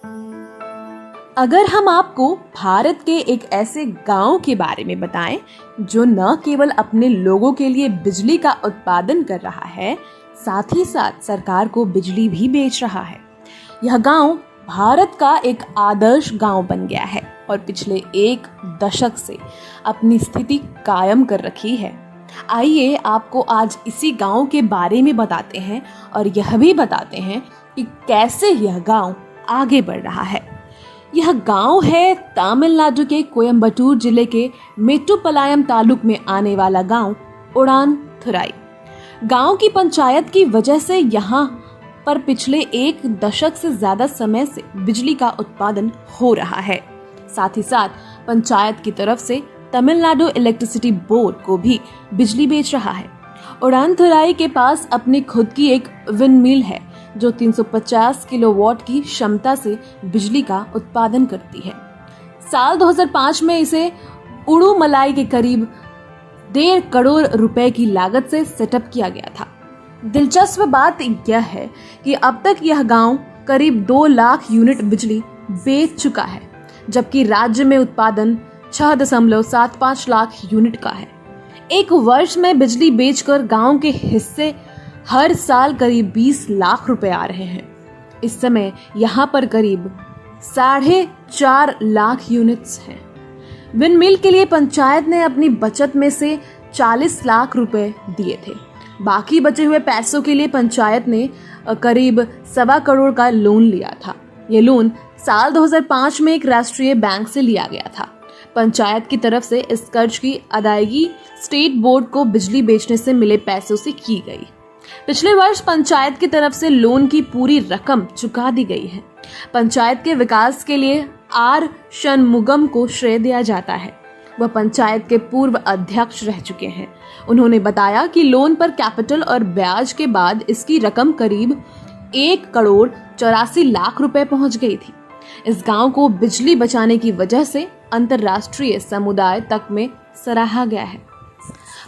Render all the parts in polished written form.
अगर हम आपको भारत के एक ऐसे गांव के बारे में बताएं जो न केवल अपने लोगों के लिए बिजली का उत्पादन कर रहा है, साथ ही साथ सरकार को बिजली भी बेच रहा है। यह गांव भारत का एक आदर्श गांव बन गया है और पिछले 1 दशक से अपनी स्थिति कायम कर रखी है। आइए आपको आज इसी गांव के बारे में बताते हैं और यह भी बताते हैं कि कैसे यह गांव आगे बढ़ रहा है। यह गांव है तमिलनाडु के कोयम्बटूर जिले के मेट्टुपालयम तालुक में आने वाला गांव उड़ानथुराई। गांव की पंचायत की वजह से यहाँ पर पिछले 1 दशक से ज्यादा समय से बिजली का उत्पादन हो रहा है। साथ ही साथ पंचायत की तरफ से तमिलनाडु इलेक्ट्रिसिटी बोर्ड को भी बिजली बेच रहा है। उड़ानथुराई के पास अपनी खुद की एक विंड मिल है जो 350 किलोवाट की क्षमता से बिजली का उत्पादन करती है। साल 2005 में इसे उड़ुमलाई के करीब 1.5 करोड़ रुपए की लागत से सेटअप किया गया था। दिलचस्प बात यह है कि अब तक यह गांव करीब 2 लाख यूनिट बिजली बेच चुका है, जबकि राज्य में उत्पादन 6.75 लाख यूनिट का है। एक वर्ष में बिजली बेचकर गांव के हिस्से हर साल करीब 20 लाख रुपए आ रहे हैं। इस समय यहाँ पर करीब 4.5 लाख यूनिट्स हैं। विंड मिल के लिए पंचायत ने अपनी बचत में से 40 लाख रुपए दिए थे। बाकी बचे हुए पैसों के लिए पंचायत ने करीब 1.25 करोड़ का लोन लिया था। ये लोन साल 2005 में एक राष्ट्रीय बैंक से लिया गया था। पंचायत की तरफ से इस कर्ज की अदायगी स्टेट बोर्ड को बिजली बेचने से मिले पैसों से की गई। पिछले वर्ष पंचायत की तरफ से लोन की पूरी रकम चुका दी गई है। पंचायत के विकास के लिए आर षणमुगम को श्रेय दिया जाता है। वह पंचायत के पूर्व अध्यक्ष रह चुके हैं। उन्होंने बताया कि लोन पर कैपिटल और ब्याज के बाद इसकी रकम करीब 1 करोड़ 84 लाख रुपए पहुंच गई थी। इस गांव को बिजली बचाने की वजह से अंतर्राष्ट्रीय समुदाय तक में सराहा गया है।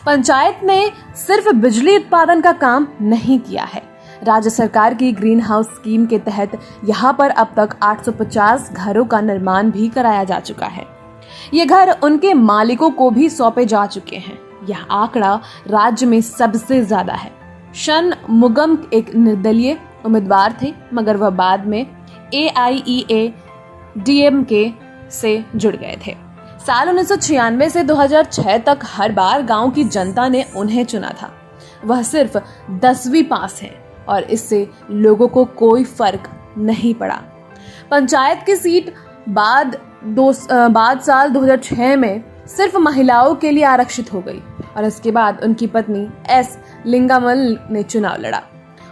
पंचायत ने सिर्फ बिजली उत्पादन का काम नहीं किया है। राज्य सरकार की ग्रीन हाउस स्कीम के तहत यहाँ पर अब तक 850 घरों का निर्माण भी कराया जा चुका है। ये घर उनके मालिकों को भी सौंपे जा चुके हैं। यह आंकड़ा राज्य में सबसे ज्यादा है। षणमुगम एक निर्दलीय उम्मीदवार थे, मगर वह बाद में AIEA-DMK से जुड़ गए थे। साल 1996 से 2006 तक हर बार गांव की जनता ने उन्हें चुना था। वह सिर्फ 10वीं पास है और इससे लोगों को कोई फर्क नहीं पड़ा। पंचायत की सीट बाद साल 2006 में सिर्फ महिलाओं के लिए आरक्षित हो गई और इसके बाद उनकी पत्नी एस लिंगामल ने चुनाव लड़ा।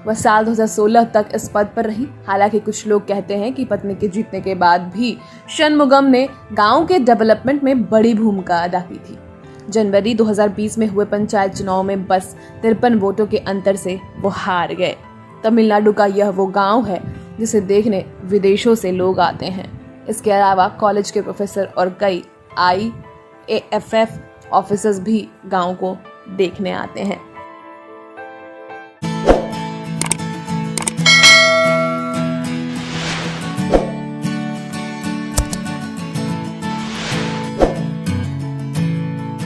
वह साल 2016 तक इस पद पर रही। हालांकि कुछ लोग कहते हैं कि पत्नी के जीतने के बाद भी षणमुगम ने गांव के डेवलपमेंट में बड़ी भूमिका अदा की थी। जनवरी 2020 में हुए पंचायत चुनाव में बस 53 वोटों के अंतर से वो हार गए। तमिलनाडु का यह वो गांव है जिसे देखने विदेशों से लोग आते हैं। इसके अलावा कॉलेज के प्रोफेसर और कई IAFF ऑफिसर्स भी गांव को देखने आते हैं।